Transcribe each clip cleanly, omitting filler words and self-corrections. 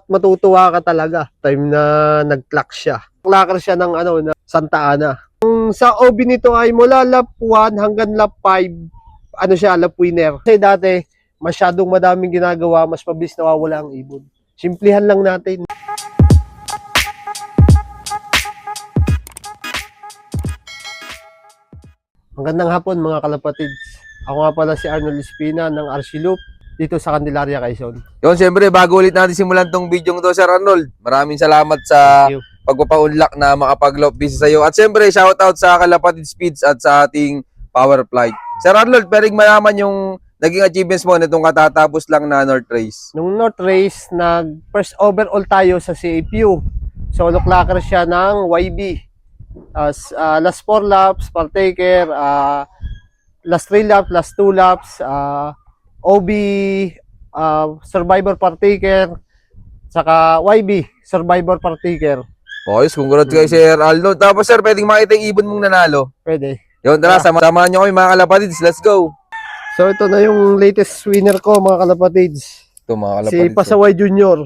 Matutuwa ka talaga time na nag-clock siya. Clacker siya ng na Santa Ana. Sa OB nito ay mula lap 1 hanggang lap 5, siya, lap winner. Kasi dati, masyadong madaming ginagawa, mas mabilis nawawala ang ibon. Simplihan lang natin. Magandang hapon mga kalapatids. Ako nga pala si Arnold Espina ng RC Loop dito sa Candelaria, Quezon. Yun, siyempre, bago ulit natin simulan tong video to, Sir Arnold, maraming salamat sa pagpapaunlak na makapag-loop busy sa iyo. At siyempre, shoutout sa Kalapatid Speeds at sa ating Power Flight. Sir Arnold, pwedeng malaman yung naging achievements mo nitong katatapos lang na North Race. Nung North Race, first overall tayo sa CAPU. Solo clacker siya ng YB. Last 4 laps, partaker, last 3 laps, last 2 laps, OB, survivor partaker, saka YB, survivor partaker. Boys, congrats kay Sir Arnold. Tapos sir, pwedeng makita yung ibon mong nanalo. Pwede. Yun, tara, samahan nyo kami mga kalapatids. Let's go! So ito na yung latest winner ko mga kalapatids. Ito mga kalapatids. Si Pasaway Junior,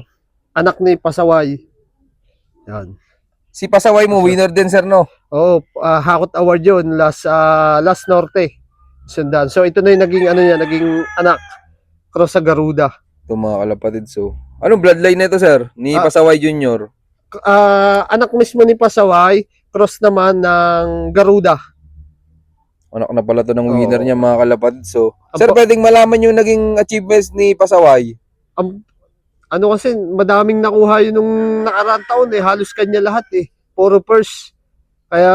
anak ni Pasaway. Yan. Si Pasaway mo, winner din sir, no? Oh, Hakot Award yun, last Norte. Sundan. So ito na yung naging anak. Cross sa Garuda. Ito mga kalapatids. So, anong bloodline nito sir? Ni Pasaway Junior? Anak mismo ni Pasaway, cross naman ng Garuda. Anak na pala to ng winner niya mga kalapatids. So, sir, pwedeng malaman yung naging achievements ni Pasaway? Kasi madaming nakuha yun nung nakaraang taon halos kanya lahat puro first. Kaya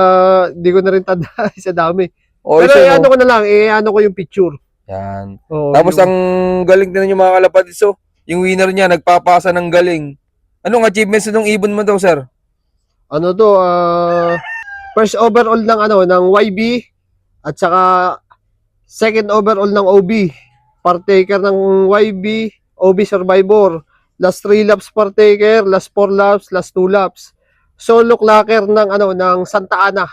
di ko na rin tanda sa dami. Pero ko na lang, ko yung picture. Yan. Tapos ang galing din yung mga kalapatids. So, yung winner niya nagpapasa ng galing. Anong achievements ng ibon mo daw, sir? First overall ng YB at saka second overall ng OB. Partaker ng YB, OB survivor. Last 3 laps partaker, last 4 laps, last 2 laps. Solo clacker ng Santa Ana.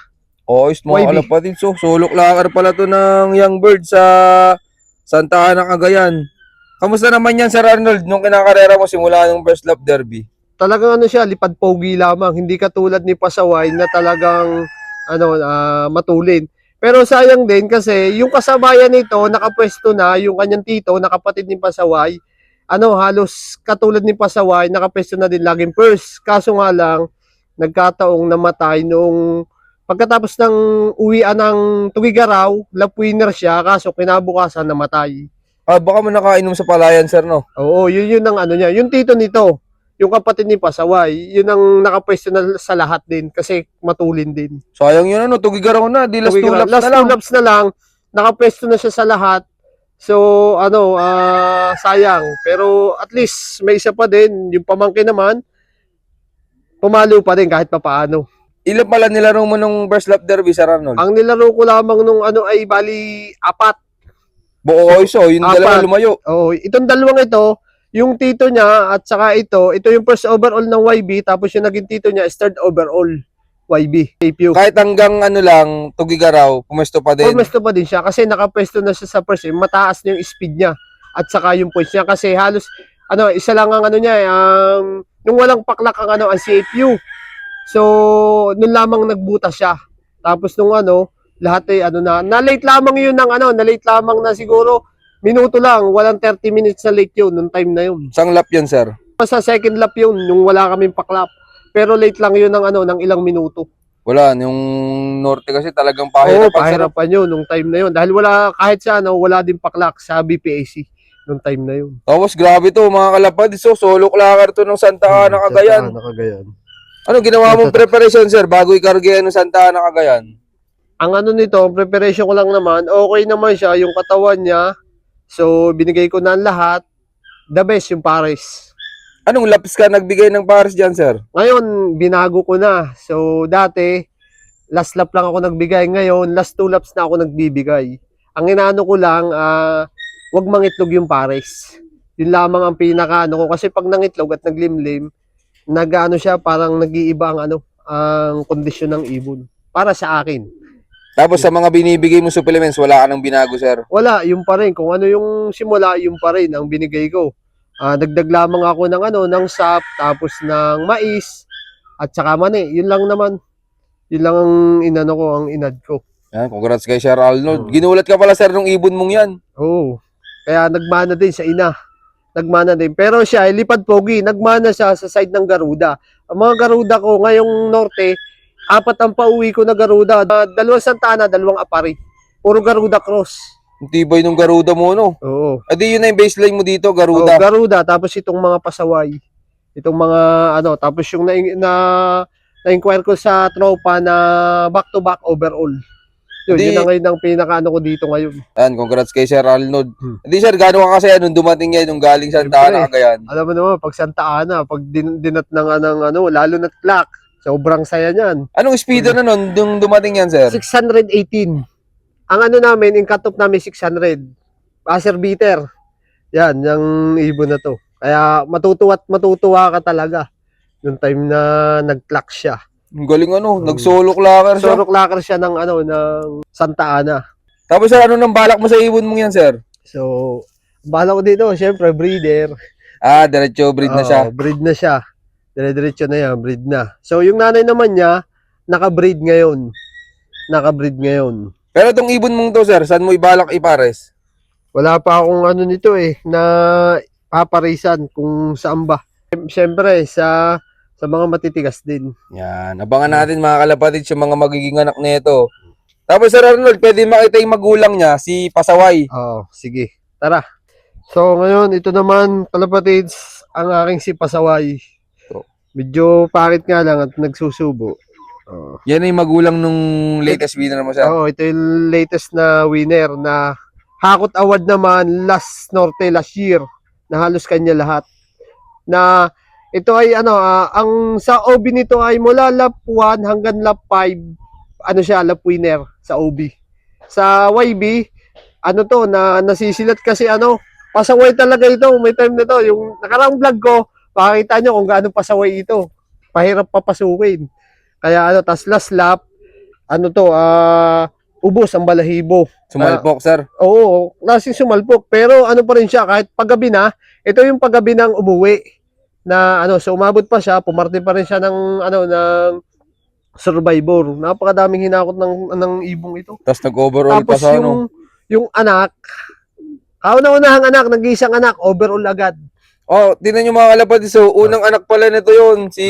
Mga kalapatids. So, solo clacker pala to ng Young Bird sa Santa Ana, Cagayan. Kamusta naman yan, Sir Arnold, nung kinakarera mo simula ng first lap derby? Talagang siya, lipad pogi lamang. Hindi katulad ni Pasaway na talagang matulin. Pero sayang din kasi yung kasabayan nito, nakapwesto na, yung kanyang tito, nakapatid ni Pasaway, halos katulad ni Pasaway, nakapwesto na din laging first. Kaso nga lang, nagkataong namatay nung pagkatapos ng uwian ng Tugigaraw, lap winner siya, kaso kinabukasan namatay. Baka mo nakainom sa palayan, sir, no? Oo, yun ang niya. Yung tito nito, yung kapatid ni Pasaway, yun ang nakapwesto na sa lahat din kasi matulin din. Sayang yun, Tugigaraw na, di last 2 laps na lang. Last 2 laps na lang, nakapwesto na siya sa lahat. So, sayang. Pero at least may isa pa din, yung pamangkin naman, pumalo pa din kahit papaano. Ilan pala nilaro mo nung first lap derby, Sir Arnold? Ang nilaro ko lamang nung ay bali 4. Yung dalawa lumayo. Itong dalawang ito, yung tito niya at saka ito yung first overall ng YB, tapos yung naging tito niya is third overall YB. Kahit hanggang Tugigaraw, pumesto pa din. Pumesto pa din siya kasi nakapwesto na siya sa first. Mataas na yung speed niya at saka yung points niya kasi halos isa lang ang nung walang paklak ang ang CAPU. So, nun lamang nagbuta siya. Tapos nung lahat na late lamang yun na late lamang na siguro minuto lang, walang 30 minutes na late yun nung time na yun. Isang lap yun, sir? Sa second lap yun, nung wala kaming paklap. Pero late lang yun ng ilang minuto. Wala, yung Norte kasi talagang pahirapan. Pahirapan yun nung time na yun. Dahil kahit siya, wala din paklak sa BPAC nung time na yun. Tapos grabe to mga kalapatids. So, solo clacker to ng Santa Ana, Cagayan. Ano ginawa mong preparation, sir, bago ikargayan ng Santa Ana, Cagayan? Ang nito, preparation ko lang naman, okay naman siya, yung katawan niya. So, binigay ko na ang lahat. The best yung pares. Anong laps ka nagbigay ng pares dyan, sir? Ngayon, binago ko na. So, dati, last lap lang ako nagbigay. Ngayon, last 2 laps na ako nagbibigay. Ang inaano ko lang, wag mangitlog yung pares. Yun lamang ang pinaka ko. Kasi pag nangitlog at naglimlim, siya, parang nag-iiba ang kondisyon ng ibon. Para sa akin. Tapos sa mga binibigay mo supplements, wala ka nang binago, sir? Wala, yung pa rin. Kung ano yung simula, yung pa rin ang binigay ko. Dagdag lamang ako ng ng sap, tapos ng mais at saka mani. Yun lang naman. Yun lang ang inano ko, ang inad ko. Yan, congrats kay Sir Arnold. Oo. Ginulat ka pala, sir, nung ibon mong yan. Oo. Kaya nagmana din sa ina. Nagmana din. Pero siya, lipad pogi. Nagmana siya sa side ng Garuda. Ang mga Garuda ko ngayong norte, 4 ang pauwi ko na Garuda. 2 Santa Ana, 2 Apari. Puro Garuda cross. Ang tibay nung Garuda mo, no? Oo. Adi, yun na yung baseline mo dito, Oh, Garuda. Garuda, tapos itong mga pasaway. Itong mga tapos yung na-inquire ko sa tropa na back-to-back overall. Yun, Di- yun na ngayon ang pinaka ko dito ngayon. Yan, congrats kay Sir Arnold. Hmm. Hindi, sir, gano'n ka kasi nung dumating yan, nung galing Santa Ana, Cagayan. Alam mo naman, pag Santa Ana, pag dinat ng lalo na clock, sobrang saya niyan. Anong speedo na nun, nung dumating yan, sir? 618. Ang namin, yung cut-off namin 600. Buzzer beater. Yan, yung ibon na to. Kaya matutuwa ka talaga yung time na nag-clock siya. Ang galing nag-solo clacker siya. Solo clacker siya ng ng Santa Ana. Tapos, sir, ano nang balak mo sa ibon mong yan, sir? So, bahala ko dito, syempre breeder. Diretso breed na siya. Breed na siya. Dire-diretso na yan, breed na. So, yung nanay naman niya, naka-breed ngayon. Naka-breed ngayon. Pero itong ibon mong to, sir, saan mo ibalak ipares? Wala pa akong nito na paparisan kung saan ba. Syempre, sa mga matitigas din. Yan, abangan natin mga kalapatid sa mga magiging anak nito. Tapos, Sir Arnold, pwede makita yung magulang niya, si Pasaway. Sige. Tara. So, ngayon, ito naman, kalapatids, ang aking si Pasaway. Medyo pangit nga lang at nagsusubo. Yan yung magulang nung latest winner mo, sir. Ito yung latest na winner na Hakot Award naman last year na halos kanya lahat. Na ito ay ang sa OB nito ay mula lap 1 hanggang lap 5 siya lap winner sa OB. Sa YB na nasisilat kasi pasaway talaga ito. May time na to yung nakaraang vlog ko, pakita nyo kung gaano pasaway ito. Pahirap papasukin. Kaya tas last lap ubos ang balahibo. Sumalpok, sir. Oo, klaseng sumalpok. Pero pa rin siya, kahit paggabi na, ito yung paggabi ng umuwi. Na so umabot pa siya, pumarte pa rin siya ng ng survivor. Napakadaming hinakot ng ibong ito. Tapos nag-overall pa Tapos sa yung anak, kauna-unahang anak, nag-iisang anak, overall agad. Tingnan nyo mga kalapatid. So, unang anak pala nito yun, si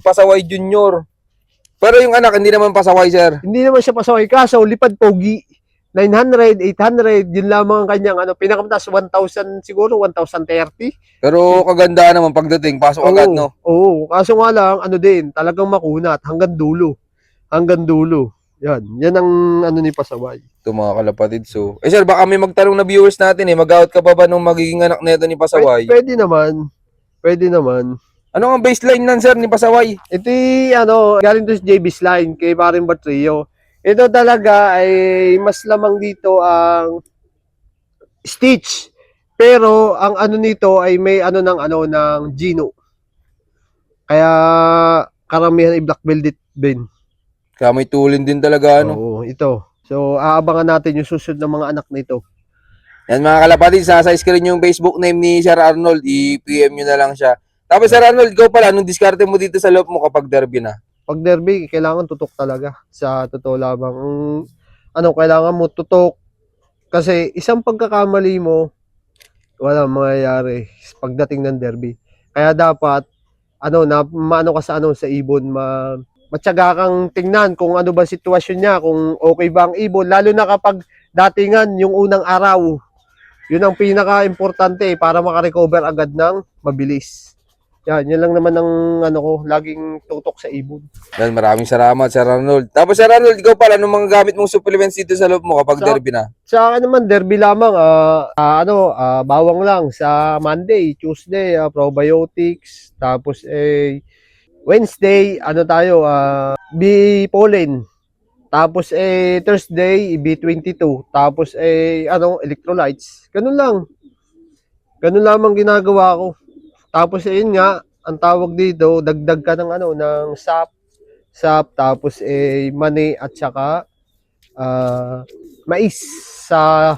Pasaway Junior. Pero yung anak, hindi naman Pasaway, sir. Hindi naman siya pasaway. Kaso, lipad pogi. 900, 800, yun lamang ang kanyang pinakamataas 1,000 siguro, 1,030. Pero kagandaan naman pagdating, pasok agad, no? Oo, kaso nga lang, talagang makunat, hanggang dulo. Hanggang dulo. Yan ang ni Pasaway. Ito mga kalapatid. So, sir, baka may magtanong na viewers natin mag-out ka pa ba nung magiging anak nito ni Pasaway? Pwede naman. Pwede naman. Ano ang baseline nan, sir, ni Pasaway? Ito galing to sa JB's line, kay Paring Batrio. Ito talaga ay mas lamang dito ang Stitch. Pero ang nito ay may ng Gino. Kaya karamihan ay black velvet din. Kaya may tulin din talaga, Oo, ito. So aabangan natin yung susunod ng mga anak nito. Yan mga kalapatid, sa screen yung Facebook name ni Sir Arnold, i-PM nyo na lang siya. Tapos Sir Arnold, ikaw pala, anong diskarte mo dito sa loob mo kapag derby na? Pag derby, kailangan tutok talaga. Sa totoo lamang. Kailangan mo tutok. Kasi isang pagkakamali mo, wala mangyayari pagdating ng derby. Kaya dapat, maano ka sa ibon, matyaga kang tingnan kung ano ba sitwasyon niya, kung okay ba ang ibon. Lalo na kapag datingan yung unang araw. Yun ang pinaka-importante para makarecover agad ng mabilis. Yan lang naman ang laging tutok sa ibon. Yan, maraming salamat Sir Arnold. Tapos Sir Arnold, ikaw pala, anong mga gamit mong supplements dito sa loob mo kapag derby na? Sa akin naman, derby lamang, bawang lang sa Monday, Tuesday, probiotics, tapos Wednesday, B-pollen, tapos Thursday, B22, tapos electrolytes. Ganun lang. Ganun lamang ginagawa ko. Tapos yun nga, ang tawag dito, dagdag ka ng sap, tapos mani at saka mais sa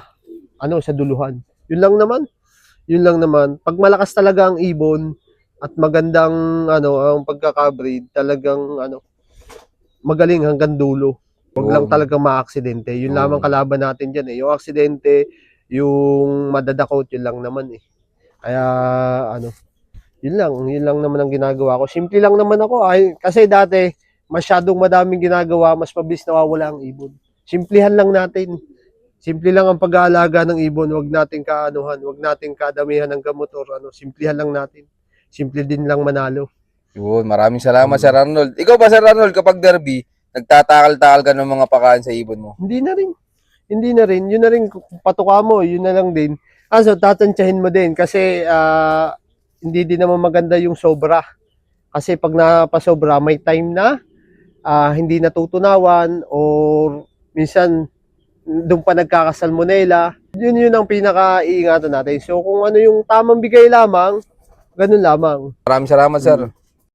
sa duluhan. Yun lang naman. Yun lang naman. Pag malakas talaga ang ibon at magandang ang pagkaka-breed, talagang magaling hanggang dulo. Huwag lang Yun. talagang maaksidente. Yun lamang Yun. kalaban natin diyan eh. Yung aksidente, yung madadakot, yun lang naman eh. Kaya yun lang naman ang ginagawa ko. Simple lang naman ako. Kasi dati, masyadong madaming ginagawa, mas mabilis nawawala ang ibon. Simplihan lang natin. Simple lang ang pag-aalaga ng ibon. Huwag nating huwag nating kadamihan ng gamot or simplihan lang natin. Simple din lang manalo. Yun, maraming salamat, Sir Arnold. Ikaw ba, Sir Arnold, kapag derby, nagtatakal-takal ka ng mga pakain sa ibon mo? Hindi na rin. Hindi na rin. Yun na rin kung patuka mo. Yun na lang din. So tatantyahin mo din kasi hindi din naman maganda yung sobra. Kasi pag napasobra, may time na hindi natutunawan or minsan doon pa nagkakasalmonela. Yun ang pinaka-iingatan natin. So kung ano yung tamang bigay lamang, ganun lamang. Maraming salamat, Sir.